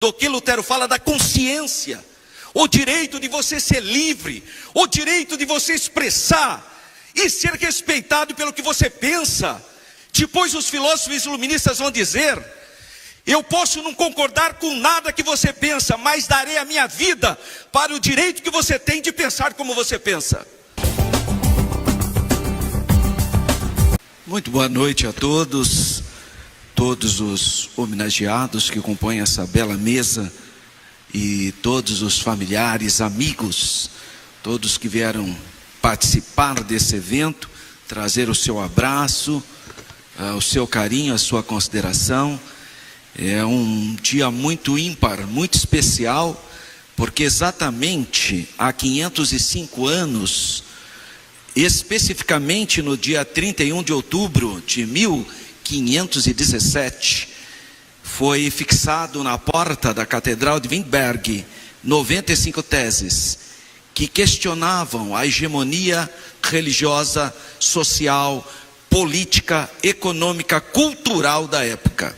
do que Lutero fala da consciência, o direito de você ser livre, o direito de você expressar e ser respeitado pelo que você pensa. Depois os filósofos iluministas vão dizer: eu posso não concordar com nada que você pensa, mas darei a minha vida para o direito que você tem de pensar como você pensa. Muito boa noite a todos os homenageados que compõem essa bela mesa e todos os familiares, amigos, todos que vieram participar desse evento, trazer o seu abraço, o seu carinho, a sua consideração. É um dia muito ímpar, muito especial, porque exatamente há 505 anos, especificamente no dia 31 de outubro de 1517, foi fixado na porta da Catedral de Wittenberg 95 teses que questionavam a hegemonia religiosa, social, política, econômica, cultural da época.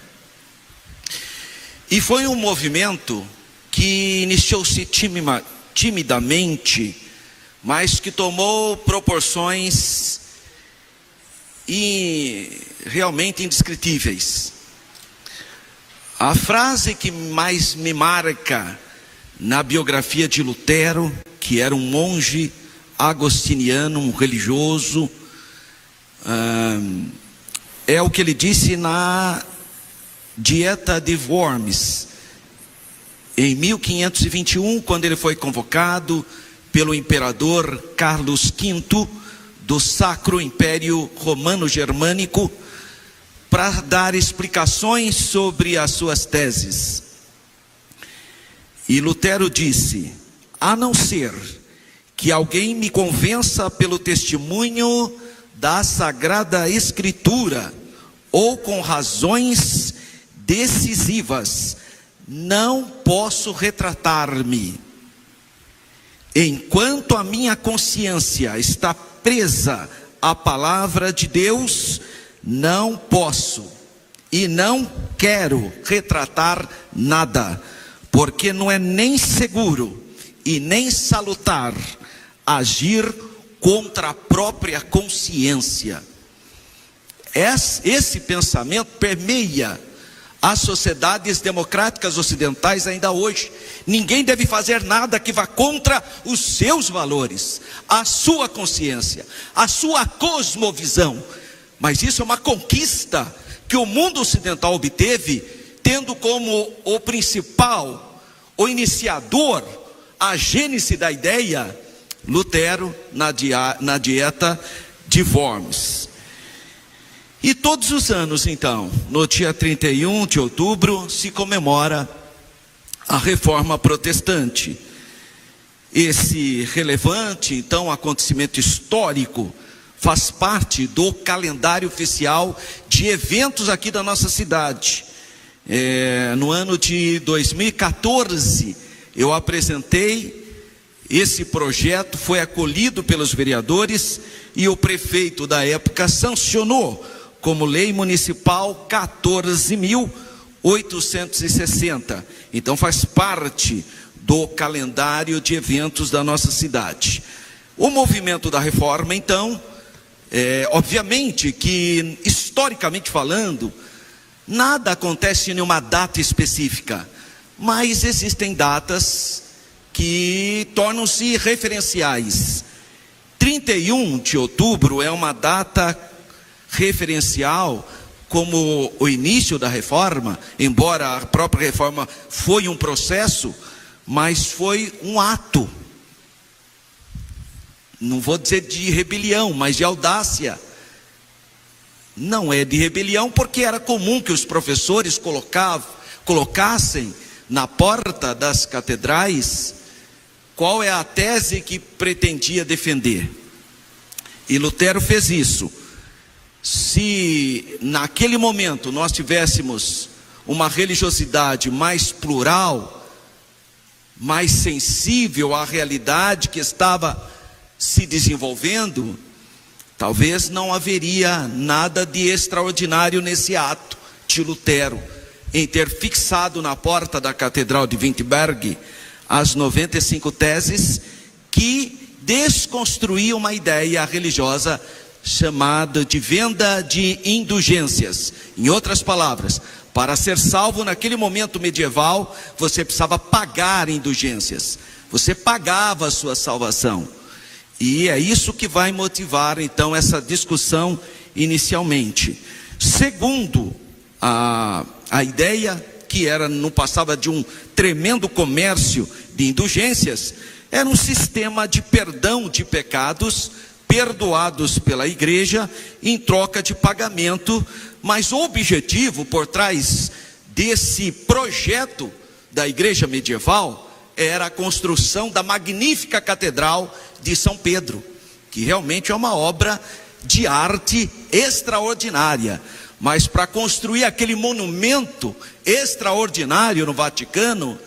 E foi um movimento que iniciou-se timidamente, mas que tomou proporções realmente indescritíveis. A frase que mais me marca na biografia de Lutero, que era um monge agostiniano, um religioso, é o que ele disse na Dieta de Worms, em 1521, quando ele foi convocado pelo imperador Carlos V do Sacro Império Romano-Germânico para dar explicações sobre as suas teses. E Lutero disse: a não ser que alguém me convença pelo testemunho da Sagrada Escritura ou com razões decisivas, não posso retratar-me. Enquanto a minha consciência está presa à palavra de Deus, não posso e não quero retratar nada, porque não é nem seguro e nem salutar agir contra a própria consciência. Esse pensamento permeia as sociedades democráticas ocidentais ainda hoje. Ninguém deve fazer nada que vá contra os seus valores, a sua consciência, a sua cosmovisão. Mas isso é uma conquista que o mundo ocidental obteve, tendo como o principal, o iniciador, a gênese da ideia, Lutero na Dieta de Worms. E todos os anos, então, no dia 31 de outubro, se comemora a Reforma Protestante. Esse relevante, então, acontecimento histórico faz parte do calendário oficial de eventos aqui da nossa cidade. No ano de 2014, eu apresentei esse projeto, foi acolhido pelos vereadores e o prefeito da época sancionou como lei municipal 14.860. Então faz parte do calendário de eventos da nossa cidade. O movimento da reforma, então, obviamente que, historicamente falando, nada acontece em uma data específica, mas existem datas que tornam-se referenciais. 31 de outubro é uma data referencial como o início da reforma, embora a própria reforma foi um processo, mas foi um ato, não vou dizer de rebelião, mas de audácia. Não é de rebelião, porque era comum que os professores colocassem na porta das catedrais qual é a tese que pretendia defender. E Lutero fez isso. Se naquele momento nós tivéssemos uma religiosidade mais plural, mais sensível à realidade que estava se desenvolvendo, talvez não haveria nada de extraordinário nesse ato de Lutero. em ter fixado na porta da Catedral de Wittenberg as 95 teses que desconstruíam uma ideia religiosa chamada de venda de indulgências. Em outras palavras, para ser salvo naquele momento medieval, você precisava pagar indulgências. Você pagava a sua salvação. E é isso que vai motivar então essa discussão inicialmente. Segundo a ideia, que não passava de um tremendo comércio de indulgências, era um sistema de perdão de pecados perdoados pela igreja em troca de pagamento, mas o objetivo por trás desse projeto da igreja medieval era a construção da magnífica Catedral de São Pedro, que realmente é uma obra de arte extraordinária. Mas para construir aquele monumento extraordinário no Vaticano,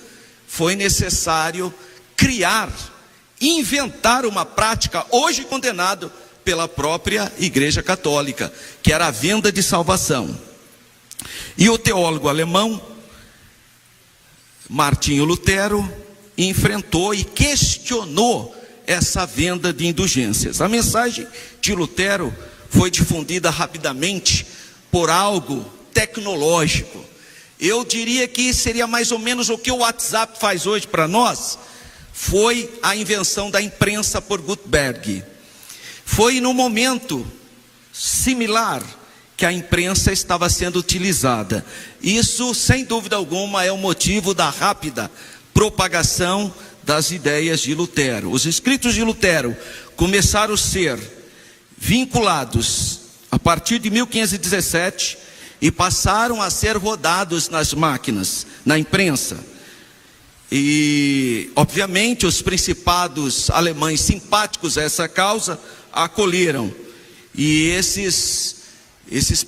foi necessário inventar uma prática hoje condenada pela própria Igreja Católica, que era a venda de salvação. E o teólogo alemão Martinho Lutero enfrentou e questionou essa venda de indulgências. A mensagem de Lutero foi difundida rapidamente por algo tecnológico. Eu diria que seria mais ou menos o que o WhatsApp faz hoje para nós. Foi a invenção da imprensa por Gutenberg. Foi no momento similar que a imprensa estava sendo utilizada. Isso, sem dúvida alguma, é o motivo da rápida propagação das ideias de Lutero. Os escritos de Lutero começaram a ser vinculados a partir de 1517 e passaram a ser rodados nas máquinas, na imprensa. E, obviamente, os principados alemães simpáticos a essa causa acolheram. E esses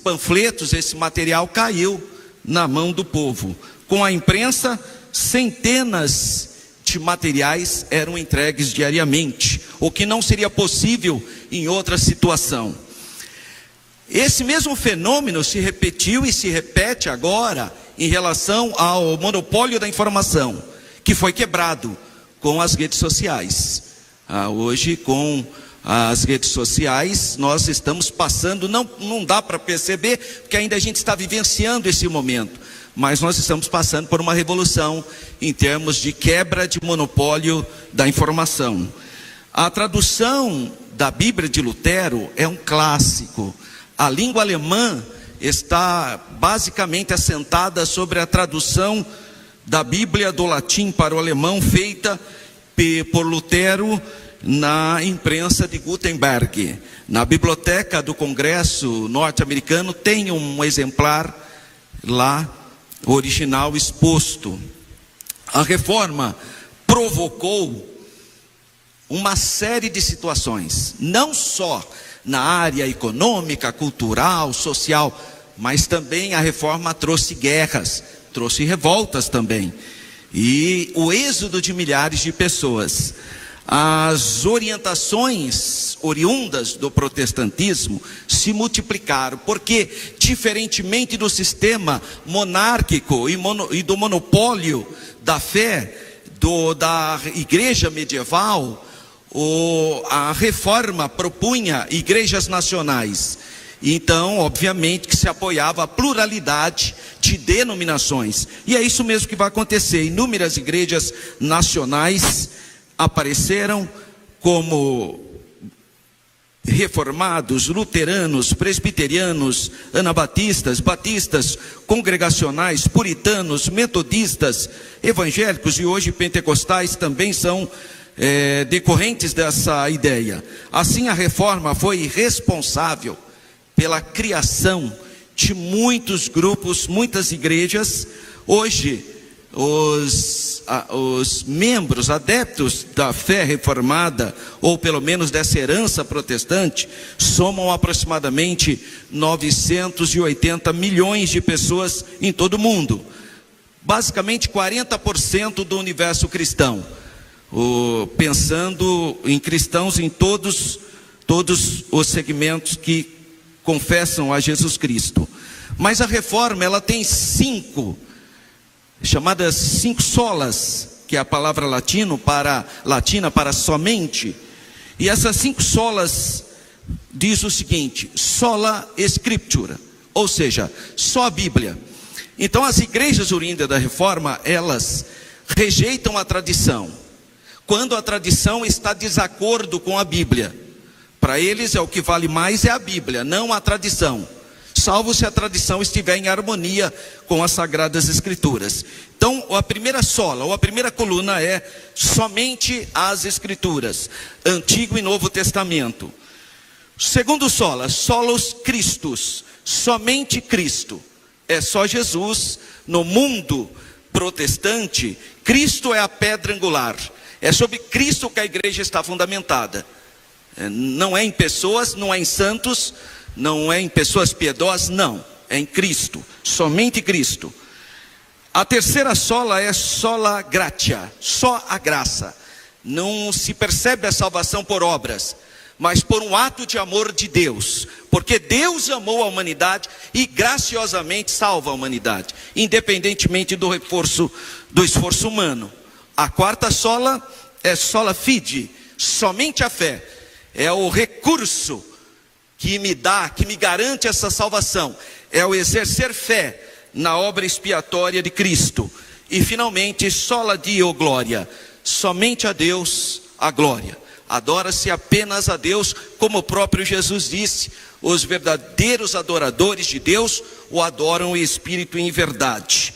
panfletos, esse material caiu na mão do povo. Com a imprensa, centenas de materiais eram entregues diariamente, o que não seria possível em outra situação. Esse mesmo fenômeno se repetiu e se repete agora em relação ao monopólio da informação, que foi quebrado com as redes sociais. Hoje, com as redes sociais, nós estamos passando, não dá para perceber, porque ainda a gente está vivenciando esse momento, mas nós estamos passando por uma revolução em termos de quebra de monopólio da informação. A tradução da Bíblia de Lutero é um clássico. A língua alemã está basicamente assentada sobre a tradução da Bíblia do latim para o alemão, feita por Lutero na imprensa de Gutenberg. Na biblioteca do Congresso norte-americano tem um exemplar lá, original, exposto. A reforma provocou uma série de situações, não só na área econômica, cultural, social, mas também a reforma trouxe guerras, trouxe revoltas também, e o êxodo de milhares de pessoas. As orientações oriundas do protestantismo se multiplicaram, porque, diferentemente do sistema monárquico e do monopólio da fé da igreja medieval, a reforma propunha igrejas nacionais. Então, obviamente, que se apoiava a pluralidade de denominações. E é isso mesmo que vai acontecer. Inúmeras igrejas nacionais apareceram, como reformados, luteranos, presbiterianos, anabatistas, batistas, congregacionais, puritanos, metodistas, evangélicos e hoje pentecostais também são decorrentes dessa ideia. Assim, a reforma foi responsável pela criação de muitos grupos, muitas igrejas. Hoje, os membros, adeptos da fé reformada, ou pelo menos dessa herança protestante, somam aproximadamente 980 milhões de pessoas em todo o mundo. Basicamente 40% do universo cristão. Pensando em cristãos em todos os segmentos que confessam a Jesus Cristo. Mas a reforma, ela tem 5 chamadas 5 solas, que é a palavra latina para somente. E essas 5 solas diz o seguinte: sola scriptura, ou seja, só a Bíblia. Então as igrejas oriundas da Reforma, elas rejeitam a tradição, quando a tradição está de desacordo com a Bíblia. Para eles o que vale mais é a Bíblia, não a tradição, salvo se a tradição estiver em harmonia com as Sagradas Escrituras. Então a primeira sola, ou a primeira coluna é somente as Escrituras, Antigo e Novo Testamento. Segundo sola, solos Christus, somente Cristo, é só Jesus. No mundo protestante, Cristo é a pedra angular, é sobre Cristo que a igreja está fundamentada. Não é em pessoas, não é em santos, não é em pessoas piedosas, não, é em Cristo, somente Cristo. A terceira sola é sola gratia, só a graça. Não se percebe a salvação por obras, mas por um ato de amor de Deus, porque Deus amou a humanidade e graciosamente salva a humanidade, independentemente do esforço humano. A quarta sola é sola fide, somente a fé, é o recurso que me garante essa salvação, é o exercer fé na obra expiatória de Cristo. E finalmente, sola Deo glória, somente a Deus a glória. Adora-se apenas a Deus, como o próprio Jesus disse: os verdadeiros adoradores de Deus o adoram em espírito e em verdade.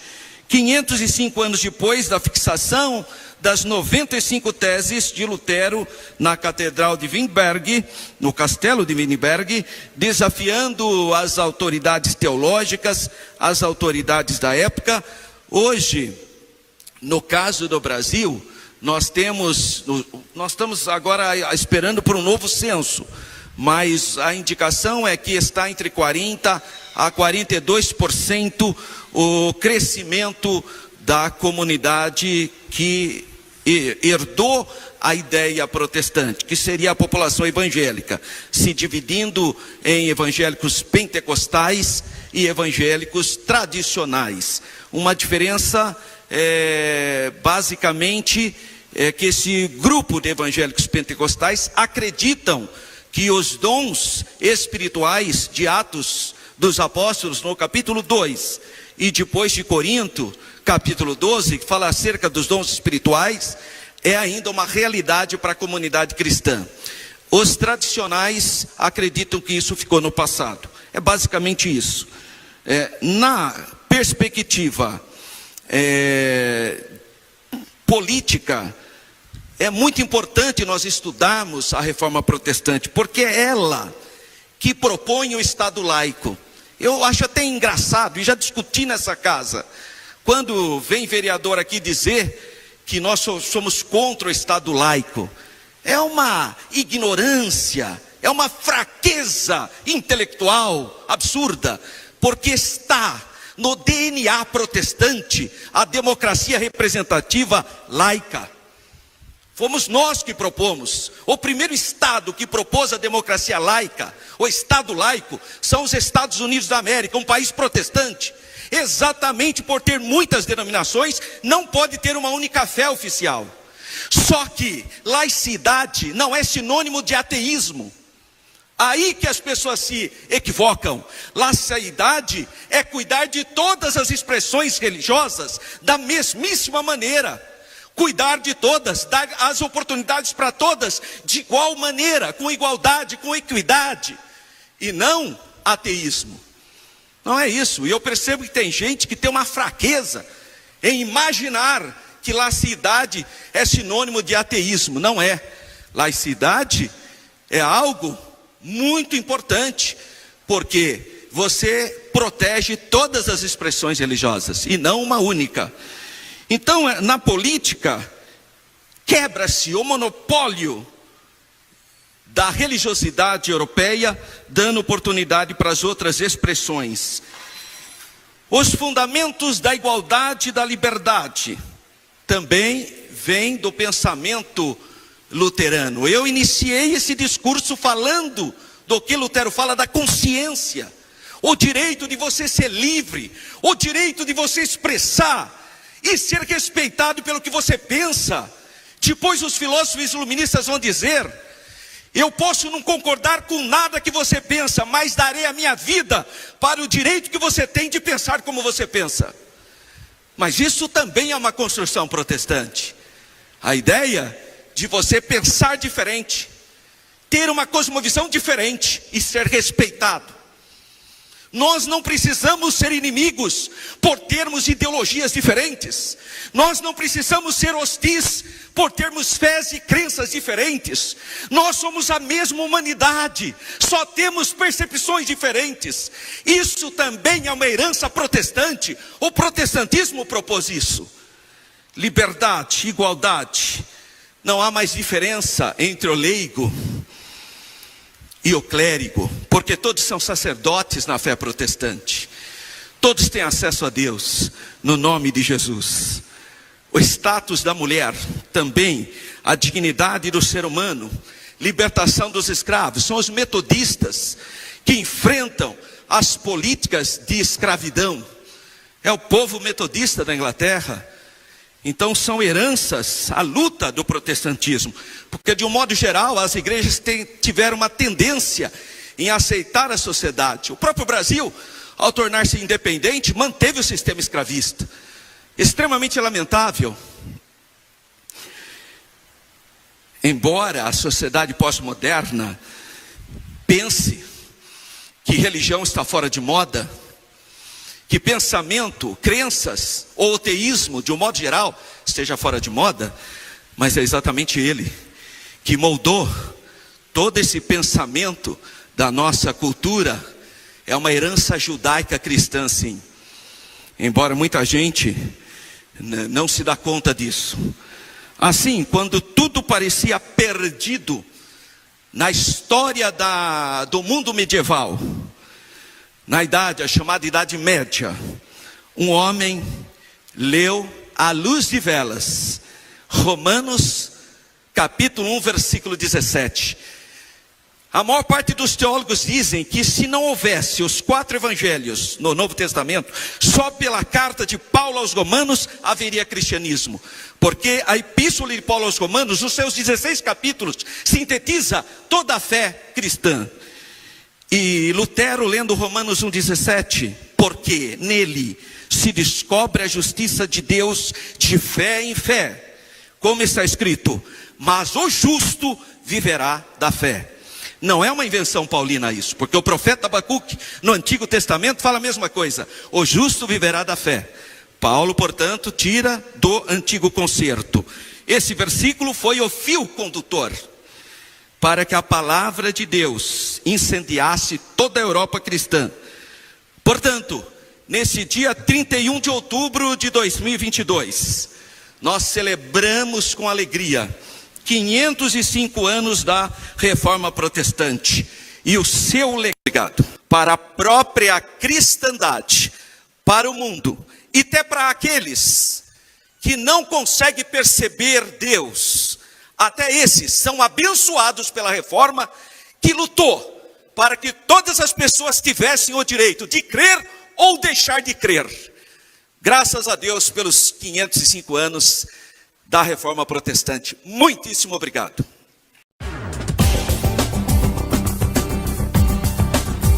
505 anos depois da fixação das 95 teses de Lutero na Catedral de Wittenberg, no Castelo de Wittenberg, desafiando as autoridades teológicas, as autoridades da época. Hoje, no caso do Brasil, nós estamos agora esperando por um novo censo, mas a indicação é que está entre 40% a 42% o crescimento da comunidade que herdou a ideia protestante, que seria a população evangélica, se dividindo em evangélicos pentecostais e evangélicos tradicionais. Uma diferença basicamente é que esse grupo de evangélicos pentecostais acreditam que os dons espirituais de Atos dos Apóstolos, no capítulo 2, e depois de Corinto, capítulo 12, que fala acerca dos dons espirituais, é ainda uma realidade para a comunidade cristã. Os tradicionais acreditam que isso ficou no passado. É basicamente isso. Na perspectiva política, é muito importante nós estudarmos a reforma protestante, porque é ela que propõe o Estado laico. Eu acho até engraçado, e já discuti nessa casa, quando vem vereador aqui dizer que nós somos contra o Estado laico. É uma ignorância, é uma fraqueza intelectual absurda, porque está no DNA protestante a democracia representativa laica. Fomos nós que propomos. O primeiro Estado que propôs a democracia laica, o Estado laico, são os Estados Unidos da América, um país protestante. Exatamente por ter muitas denominações, não pode ter uma única fé oficial. Só que laicidade não é sinônimo de ateísmo. Aí que as pessoas se equivocam. Laicidade é cuidar de todas as expressões religiosas da mesmíssima maneira. Cuidar de todas, dar as oportunidades para todas de igual maneira, com igualdade, com equidade, e não ateísmo. Não é isso. E eu percebo que tem gente que tem uma fraqueza em imaginar que laicidade é sinônimo de ateísmo. Não é. Laicidade é algo muito importante, porque você protege todas as expressões religiosas e não uma única. Então, na política, quebra-se o monopólio da religiosidade europeia, dando oportunidade para as outras expressões. Os fundamentos da igualdade e da liberdade também vêm do pensamento luterano. Eu iniciei esse discurso falando do que Lutero fala da consciência, o direito de você ser livre, o direito de você expressar e ser respeitado pelo que você pensa. Depois os filósofos iluministas vão dizer: eu posso não concordar com nada que você pensa, mas darei a minha vida para o direito que você tem de pensar como você pensa. Mas isso também é uma construção protestante. A ideia de você pensar diferente, ter uma cosmovisão diferente e ser respeitado. Nós não precisamos ser inimigos por termos ideologias diferentes. Nós não precisamos ser hostis por termos fés e crenças diferentes. Nós somos a mesma humanidade, só temos percepções diferentes. Isso também é uma herança protestante. O protestantismo propôs isso. Liberdade, igualdade. Não há mais diferença entre o leigo e o clérigo, porque todos são sacerdotes na fé protestante. Todos têm acesso a Deus no nome de Jesus. O status da mulher, também a dignidade do ser humano, libertação dos escravos. São os metodistas que enfrentam as políticas de escravidão. É o povo metodista da Inglaterra. Então são heranças, a luta do protestantismo, porque de um modo geral as igrejas tiveram uma tendência em aceitar a sociedade. O próprio Brasil, ao tornar-se independente, manteve o sistema escravista, extremamente lamentável. Embora a sociedade pós-moderna pense que religião está fora de moda, que pensamento, crenças ou teísmo, de um modo geral, esteja fora de moda, mas é exatamente ele que moldou todo esse pensamento da nossa cultura. É uma herança judaica cristã, sim. Embora muita gente não se dá conta disso. Assim, quando tudo parecia perdido na história do mundo medieval, na a chamada Idade Média, um homem leu à luz de velas Romanos capítulo 1, versículo 17. A maior parte dos teólogos dizem que se não houvesse os 4 evangelhos no Novo Testamento, só pela carta de Paulo aos Romanos haveria cristianismo. Porque a epístola de Paulo aos Romanos, nos seus 16 capítulos, sintetiza toda a fé cristã. E Lutero, lendo Romanos 1,17, porque nele se descobre a justiça de Deus de fé em fé, como está escrito: mas o justo viverá da fé. Não é uma invenção paulina isso, porque o profeta Abacuque, no Antigo Testamento, fala a mesma coisa: o justo viverá da fé. Paulo, portanto, tira do Antigo Concerto. Esse versículo foi o fio condutor para que a palavra de Deus incendiasse toda a Europa cristã. Portanto, nesse dia 31 de outubro de 2022, nós celebramos com alegria 505 anos da Reforma Protestante e o seu legado para a própria cristandade, para o mundo e até para aqueles que não conseguem perceber Deus. Até esses são abençoados pela Reforma, que lutou para que todas as pessoas tivessem o direito de crer ou deixar de crer. Graças a Deus pelos 505 anos da Reforma Protestante. Muitíssimo obrigado.